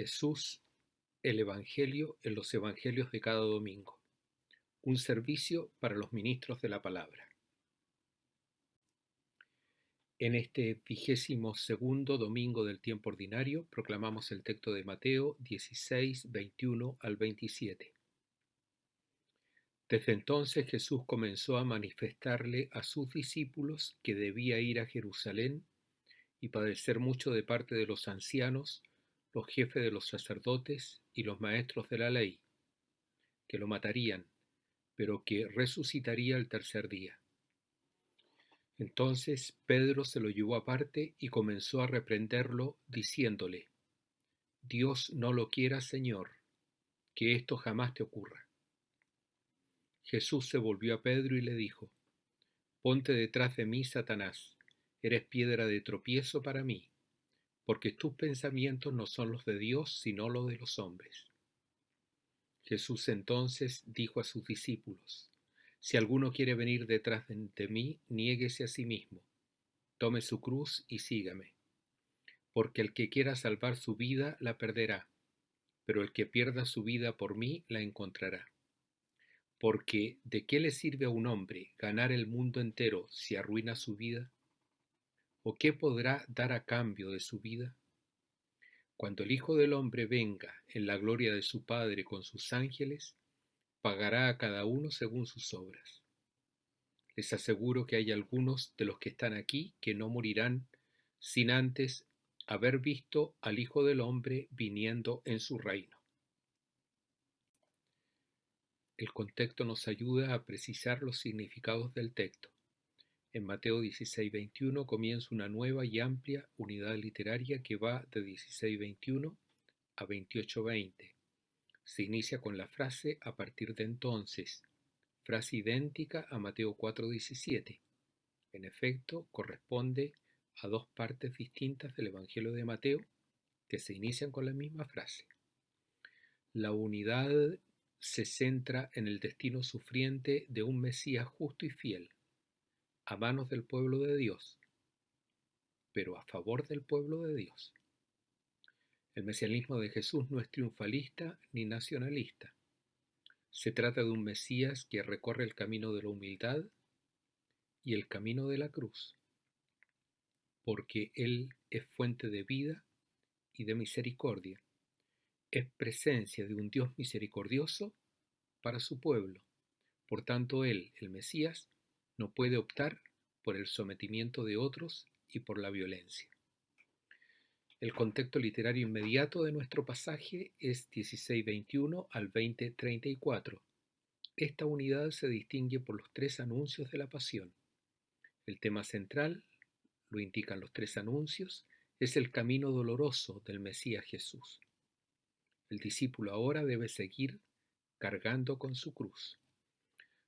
Jesús, el Evangelio en los Evangelios de cada domingo. Un servicio para los ministros de la palabra. En este 22º domingo del tiempo ordinario proclamamos el texto de Mateo 16, 21 al 27. Desde entonces Jesús comenzó a manifestarle a sus discípulos que debía ir a Jerusalén y padecer mucho de parte de los ancianos, los jefes de los sacerdotes y los maestros de la ley, que lo matarían, pero que resucitaría el tercer día. Entonces Pedro se lo llevó aparte y comenzó a reprenderlo, diciéndole: Dios no lo quiera, Señor, que esto jamás te ocurra. Jesús se volvió a Pedro y le dijo: Ponte detrás de mí, Satanás, eres piedra de tropiezo para mí, porque tus pensamientos no son los de Dios, sino los de los hombres. Jesús entonces dijo a sus discípulos: Si alguno quiere venir detrás de mí, niéguese a sí mismo, tome su cruz y sígame. Porque el que quiera salvar su vida la perderá, pero el que pierda su vida por mí la encontrará. Porque ¿de qué le sirve a un hombre ganar el mundo entero si arruina su vida? ¿O qué podrá dar a cambio de su vida? Cuando el Hijo del Hombre venga en la gloria de su Padre con sus ángeles, pagará a cada uno según sus obras. Les aseguro que hay algunos de los que están aquí que no morirán sin antes haber visto al Hijo del Hombre viniendo en su reino. El contexto nos ayuda a precisar los significados del texto. En Mateo 16:21 comienza una nueva y amplia unidad literaria que va de 16:21 a 28:20. Se inicia con la frase "a partir de entonces", frase idéntica a Mateo 4:17. En efecto, corresponde a dos partes distintas del Evangelio de Mateo que se inician con la misma frase. La unidad se centra en el destino sufriente de un Mesías justo y fiel, a manos del pueblo de Dios, pero a favor del pueblo de Dios. El mesianismo de Jesús no es triunfalista ni nacionalista. Se trata de un Mesías que recorre el camino de la humildad y el camino de la cruz, porque Él es fuente de vida y de misericordia. Es presencia de un Dios misericordioso para su pueblo. Por tanto, Él, el Mesías, no puede optar por el sometimiento de otros y por la violencia. El contexto literario inmediato de nuestro pasaje es 16:21 al 20:34. Esta unidad se distingue por los tres anuncios de la pasión. El tema central, lo indican los tres anuncios, es el camino doloroso del Mesías Jesús. El discípulo ahora debe seguir cargando con su cruz.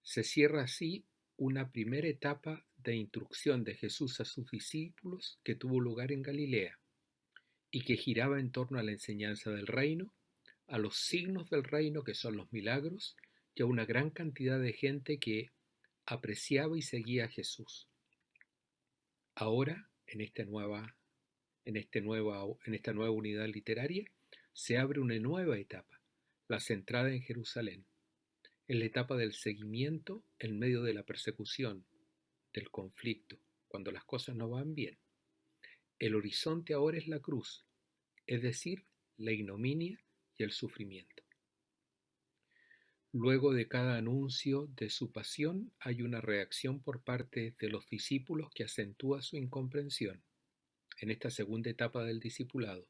Se cierra así una primera etapa de instrucción de Jesús a sus discípulos que tuvo lugar en Galilea y que giraba en torno a la enseñanza del reino, a los signos del reino que son los milagros y a una gran cantidad de gente que apreciaba y seguía a Jesús. Ahora, en esta nueva unidad literaria, se abre una nueva etapa, la centrada en Jerusalén. Es la etapa del seguimiento en medio de la persecución, del conflicto, cuando las cosas no van bien. El horizonte ahora es la cruz, es decir, la ignominia y el sufrimiento. Luego de cada anuncio de su pasión hay una reacción por parte de los discípulos que acentúa su incomprensión. En esta segunda etapa del discipulado,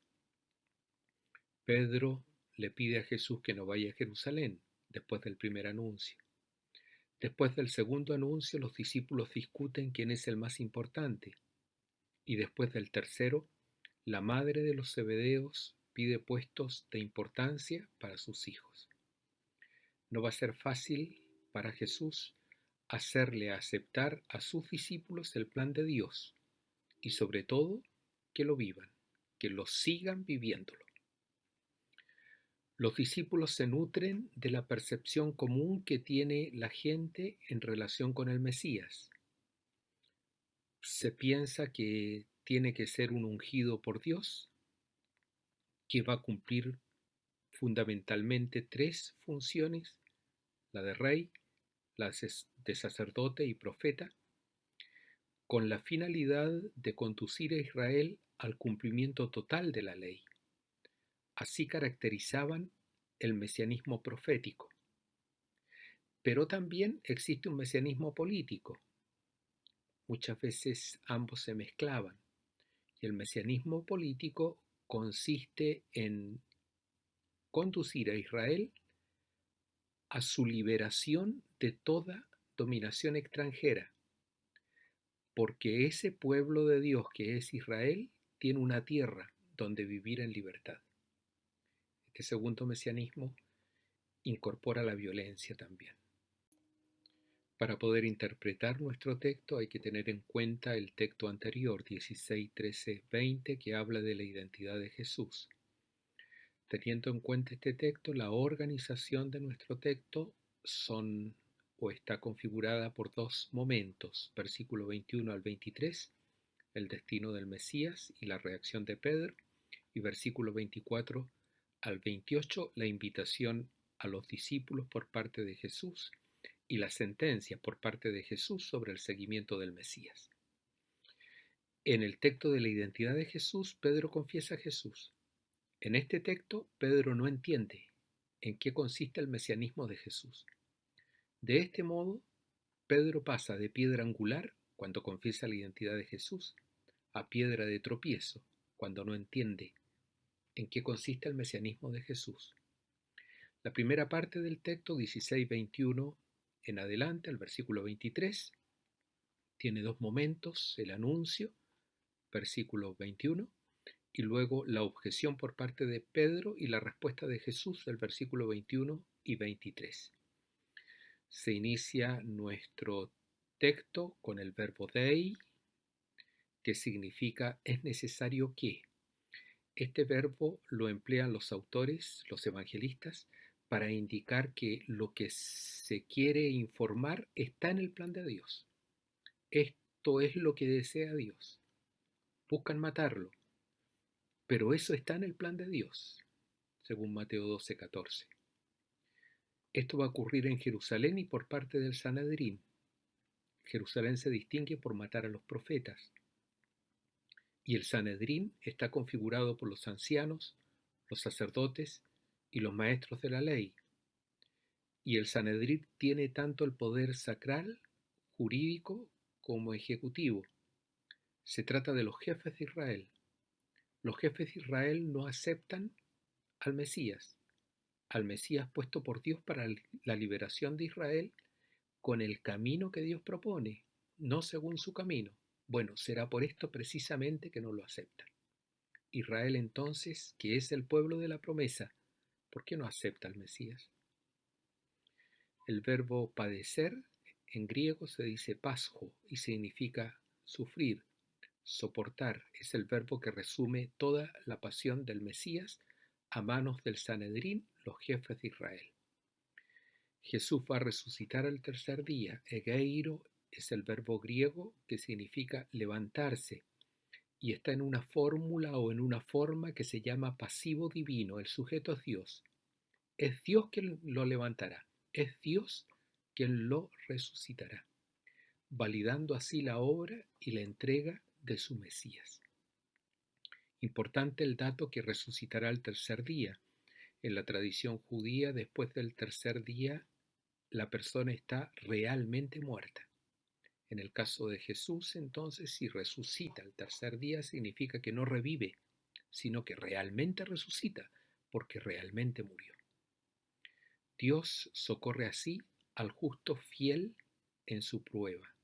Pedro le pide a Jesús que no vaya a Jerusalén después del primer anuncio. Después del segundo anuncio, los discípulos discuten quién es el más importante. Y después del tercero, la madre de los Zebedeos pide puestos de importancia para sus hijos. No va a ser fácil para Jesús hacerle aceptar a sus discípulos el plan de Dios y sobre todo que lo vivan, que lo sigan viviéndolo. Los discípulos se nutren de la percepción común que tiene la gente en relación con el Mesías. Se piensa que tiene que ser un ungido por Dios, que va a cumplir fundamentalmente tres funciones: la de rey, la de sacerdote y profeta, con la finalidad de conducir a Israel al cumplimiento total de la ley. Así caracterizaban el mesianismo profético. Pero también existe un mesianismo político. Muchas veces ambos se mezclaban. Y el mesianismo político consiste en conducir a Israel a su liberación de toda dominación extranjera, porque ese pueblo de Dios que es Israel tiene una tierra donde vivir en libertad. Este segundo mesianismo incorpora la violencia también. Para poder interpretar nuestro texto hay que tener en cuenta el texto anterior, 16, 13, 20, que habla de la identidad de Jesús. Teniendo en cuenta este texto, la organización de nuestro texto está configurada por dos momentos, versículo 21 al 23, el destino del Mesías y la reacción de Pedro, y versículo 24 al 28, la invitación a los discípulos por parte de Jesús y la sentencia por parte de Jesús sobre el seguimiento del Mesías. En el texto de la identidad de Jesús, Pedro confiesa a Jesús. En este texto, Pedro no entiende en qué consiste el mesianismo de Jesús. De este modo, Pedro pasa de piedra angular, cuando confiesa la identidad de Jesús, a piedra de tropiezo, cuando no entiende en qué consiste el mesianismo de Jesús. La primera parte del texto, 16:21 en adelante, al versículo 23, tiene dos momentos: el anuncio, versículo 21, y luego la objeción por parte de Pedro y la respuesta de Jesús del versículo 21 y 23. Se inicia nuestro texto con el verbo dei, que significa es necesario que. Este verbo lo emplean los autores, los evangelistas, para indicar que lo que se quiere informar está en el plan de Dios. Esto es lo que desea Dios. Buscan matarlo, pero eso está en el plan de Dios, según Mateo 12:14. Esto va a ocurrir en Jerusalén y por parte del Sanedrín. Jerusalén se distingue por matar a los profetas, y el Sanedrín está configurado por los ancianos, los sacerdotes y los maestros de la ley. Y el Sanedrín tiene tanto el poder sacral, jurídico, como ejecutivo. Se trata de los jefes de Israel. Los jefes de Israel no aceptan al Mesías puesto por Dios para la liberación de Israel con el camino que Dios propone, no según su camino. Bueno, será por esto precisamente que no lo aceptan. Israel entonces, que es el pueblo de la promesa, ¿por qué no acepta al Mesías? El verbo padecer en griego se dice pasjo y significa sufrir, soportar. Es el verbo que resume toda la pasión del Mesías a manos del Sanedrín, los jefes de Israel. Jesús va a resucitar al tercer día. Egeiro es el verbo griego que significa levantarse y está en una fórmula o en una forma que se llama pasivo divino. El sujeto es Dios. Es Dios quien lo levantará. Es Dios quien lo resucitará, validando así la obra y la entrega de su Mesías. Importante el dato que resucitará al tercer día. En la tradición judía, después del tercer día, la persona está realmente muerta. En el caso de Jesús, entonces, si resucita al tercer día, significa que no revive, sino que realmente resucita, porque realmente murió. Dios socorre así al justo fiel en su prueba.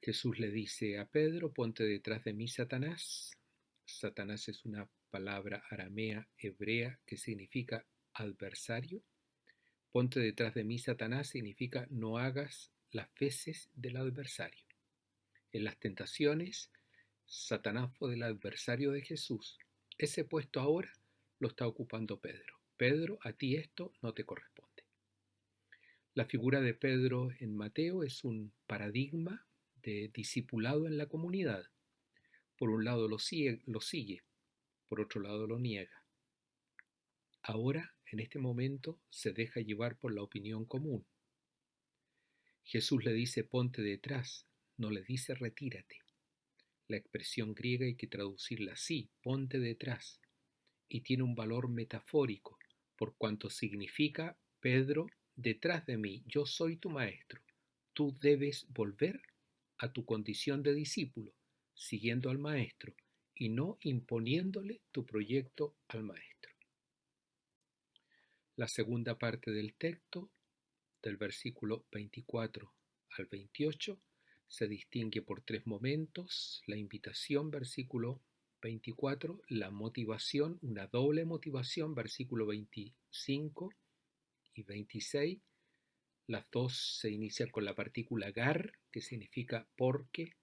Jesús le dice a Pedro: ponte detrás de mí, Satanás. Satanás es una palabra aramea hebrea que significa adversario. Ponte detrás de mí, Satanás, significa no hagas las veces del adversario. En las tentaciones, Satanás fue el adversario de Jesús. Ese puesto ahora lo está ocupando Pedro. Pedro, a ti esto no te corresponde. La figura de Pedro en Mateo es un paradigma de discipulado en la comunidad. Por un lado lo sigue, por otro lado lo niega. Ahora, en este momento, se deja llevar por la opinión común. Jesús le dice ponte detrás, no le dice retírate. La expresión griega hay que traducirla así, ponte detrás, y tiene un valor metafórico, por cuanto significa Pedro, detrás de mí, yo soy tu maestro. Tú debes volver a tu condición de discípulo, siguiendo al maestro, y no imponiéndole tu proyecto al maestro. La segunda parte del texto, del versículo 24 al 28, se distingue por tres momentos: la invitación, versículo 24, la motivación, una doble motivación, versículo 25 y 26. Las dos se inician con la partícula gar, que significa porque,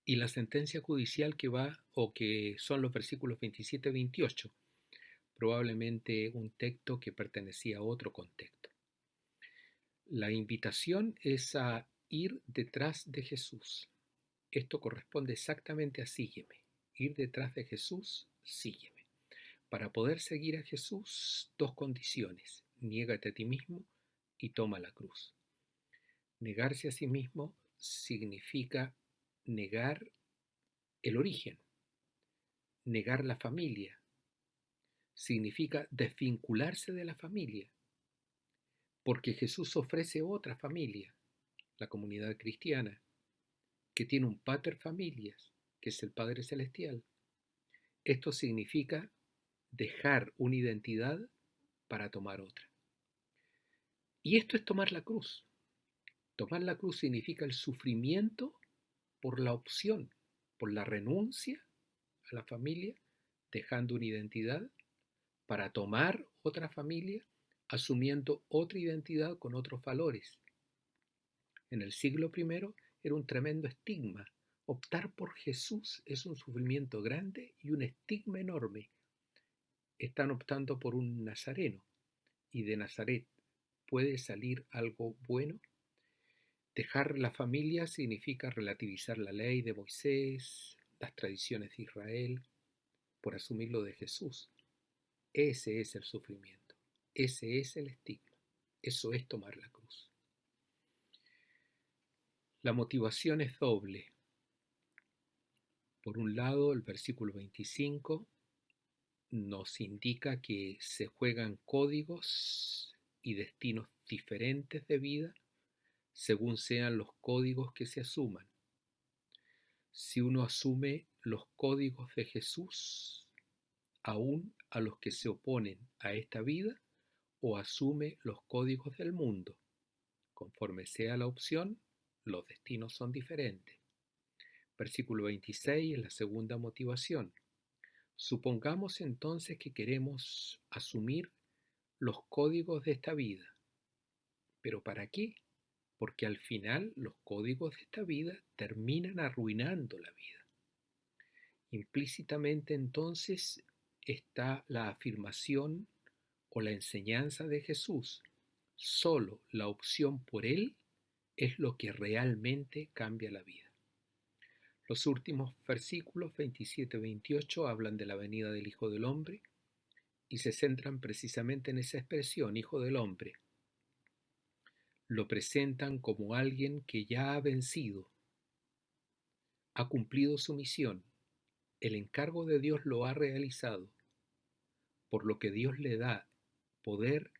y la sentencia judicial que va, o que son los versículos 27 y 28, probablemente un texto que pertenecía a otro contexto. La invitación es a ir detrás de Jesús. Esto corresponde exactamente a sígueme. Ir detrás de Jesús, sígueme. Para poder seguir a Jesús, dos condiciones: niégate a ti mismo y toma la cruz. Negarse a sí mismo significa negar el origen, negar la familia, significa desvincularse de la familia, porque Jesús ofrece otra familia, la comunidad cristiana, que tiene un pater familias, que es el Padre Celestial. Esto significa dejar una identidad para tomar otra. Y esto es tomar la cruz. Tomar la cruz significa el sufrimiento por la opción, por la renuncia a la familia, dejando una identidad para tomar otra familia, asumiendo otra identidad con otros valores. En el siglo I era un tremendo estigma. Optar por Jesús es un sufrimiento grande y un estigma enorme. Están optando por un nazareno, y de Nazaret ¿puede salir algo bueno? Dejar la familia significa relativizar la ley de Moisés, las tradiciones de Israel, por asumir lo de Jesús. Ese es el sufrimiento, ese es el estigma, eso es tomar la cruz. La motivación es doble. Por un lado, el versículo 25 nos indica que se juegan códigos y destinos diferentes de vida según sean los códigos que se asuman. Si uno asume los códigos de Jesús, aún a los que se oponen a esta vida, o asume los códigos del mundo, conforme sea la opción, los destinos son diferentes. Versículo 26 es la segunda motivación. Supongamos entonces que queremos asumir los códigos de esta vida. ¿Pero para qué? Porque al final los códigos de esta vida terminan arruinando la vida. Implícitamente entonces está la afirmación o la enseñanza de Jesús. Solo la opción por Él es lo que realmente cambia la vida. Los últimos versículos 27 y 28 hablan de la venida del Hijo del Hombre y se centran precisamente en esa expresión, Hijo del Hombre. Lo presentan como alguien que ya ha vencido, ha cumplido su misión, el encargo de Dios lo ha realizado, por lo que Dios le da poder,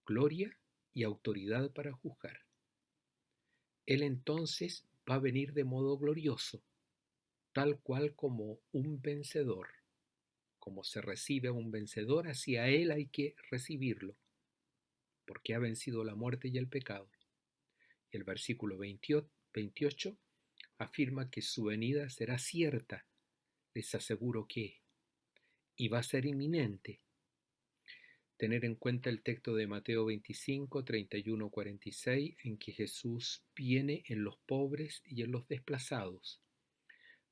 gloria y autoridad para juzgar. Él entonces va a venir de modo glorioso, tal cual como un vencedor. Como se recibe a un vencedor, así a Él hay que recibirlo, porque ha vencido la muerte y el pecado. Y el versículo 28 afirma que su venida será cierta, les aseguro que, y va a ser inminente. Tener en cuenta el texto de Mateo 25, 31, 46, en que Jesús viene en los pobres y en los desplazados.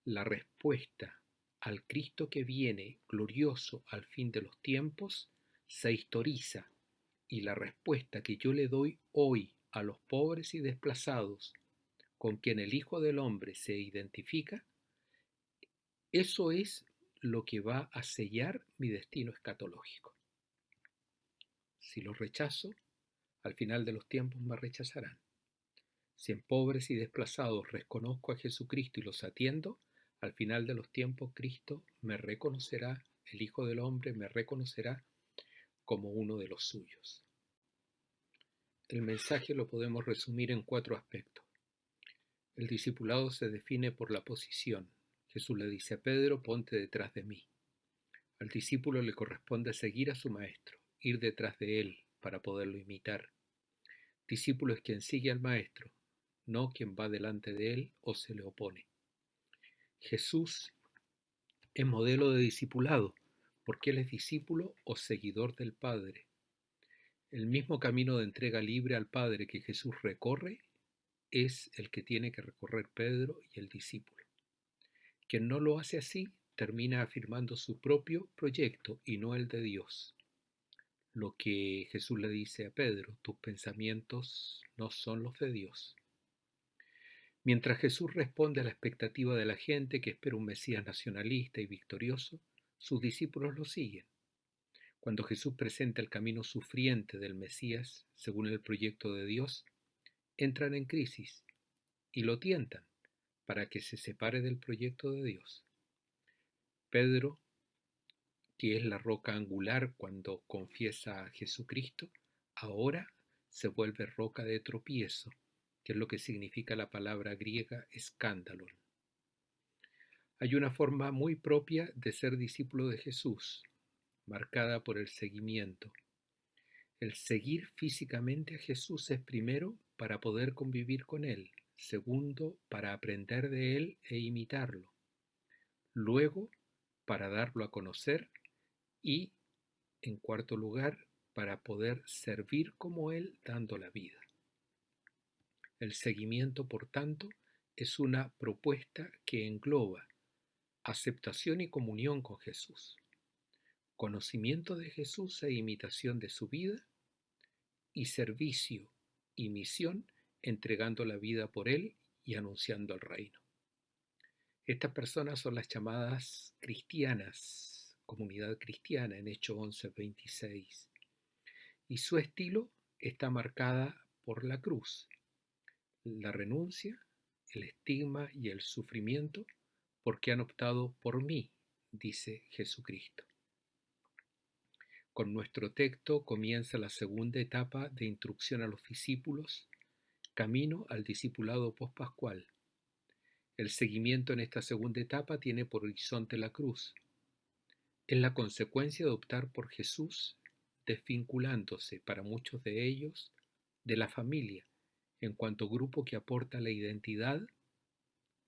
La respuesta al Cristo que viene glorioso al fin de los tiempos se historiza, y la respuesta que yo le doy hoy a los pobres y desplazados con quien el Hijo del Hombre se identifica, eso es lo que va a sellar mi destino escatológico. Si los rechazo, al final de los tiempos me rechazarán. Si en pobres y desplazados reconozco a Jesucristo y los atiendo, al final de los tiempos Cristo me reconocerá, el Hijo del Hombre me reconocerá como uno de los suyos. El mensaje lo podemos resumir en 4 aspectos. El discipulado se define por la posición. Jesús le dice a Pedro: ponte detrás de mí. Al discípulo le corresponde seguir a su maestro, ir detrás de él para poderlo imitar. Discípulo es quien sigue al maestro, no quien va delante de él o se le opone. Jesús es modelo de discipulado, porque él es discípulo o seguidor del Padre. El mismo camino de entrega libre al Padre que Jesús recorre es el que tiene que recorrer Pedro y el discípulo. Quien no lo hace así termina afirmando su propio proyecto y no el de Dios. Lo que Jesús le dice a Pedro: tus pensamientos no son los de Dios. Mientras Jesús responde a la expectativa de la gente que espera un Mesías nacionalista y victorioso, sus discípulos lo siguen. Cuando Jesús presenta el camino sufriente del Mesías según el proyecto de Dios, entran en crisis y lo tientan para que se separe del proyecto de Dios. Pedro, que es la roca angular cuando confiesa a Jesucristo, ahora se vuelve roca de tropiezo, que es lo que significa la palabra griega escándalon. Hay una forma muy propia de ser discípulo de Jesús, marcada por el seguimiento. El seguir físicamente a Jesús es primero para poder convivir con Él, segundo para aprender de Él e imitarlo, luego para darlo a conocer y, en cuarto lugar, para poder servir como Él dando la vida. El seguimiento, por tanto, es una propuesta que engloba aceptación y comunión con Jesús, conocimiento de Jesús e imitación de su vida, y servicio y misión entregando la vida por Él y anunciando el reino. Estas personas son las llamadas cristianas, comunidad cristiana en Hechos 11:26, y su estilo está marcada por la cruz, la renuncia, el estigma y el sufrimiento, porque han optado por mí, dice Jesucristo. Con nuestro texto comienza la segunda etapa de instrucción a los discípulos, camino al discipulado pospascual. El seguimiento en esta segunda etapa tiene por horizonte la cruz. Es la consecuencia de optar por Jesús, desvinculándose para muchos de ellos de la familia, en cuanto grupo que aporta la identidad,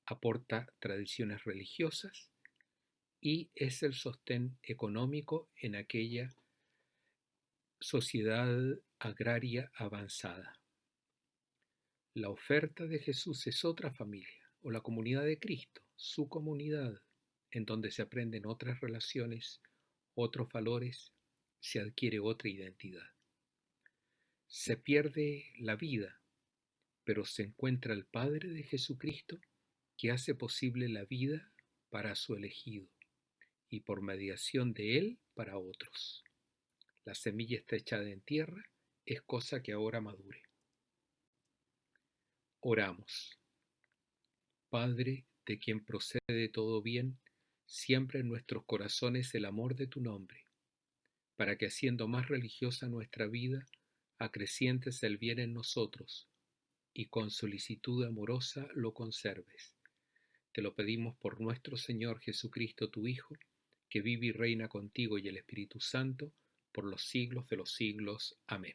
aporta tradiciones religiosas y es el sostén económico en aquella sociedad agraria avanzada. La oferta de Jesús es otra familia, o la comunidad de Cristo, su comunidad, en donde se aprenden otras relaciones, otros valores, se adquiere otra identidad. Se pierde la vida, pero se encuentra el Padre de Jesucristo que hace posible la vida para su elegido y por mediación de él para otros. La semilla está echada en tierra, es cosa que ahora madure. Oramos. Padre, de quien procede todo bien, siembra en nuestros corazones el amor de tu nombre, para que haciendo más religiosa nuestra vida, acrecientes el bien en nosotros, y con solicitud amorosa lo conserves. Te lo pedimos por nuestro Señor Jesucristo, tu Hijo, que vive y reina contigo y el Espíritu Santo, por los siglos de los siglos. Amén.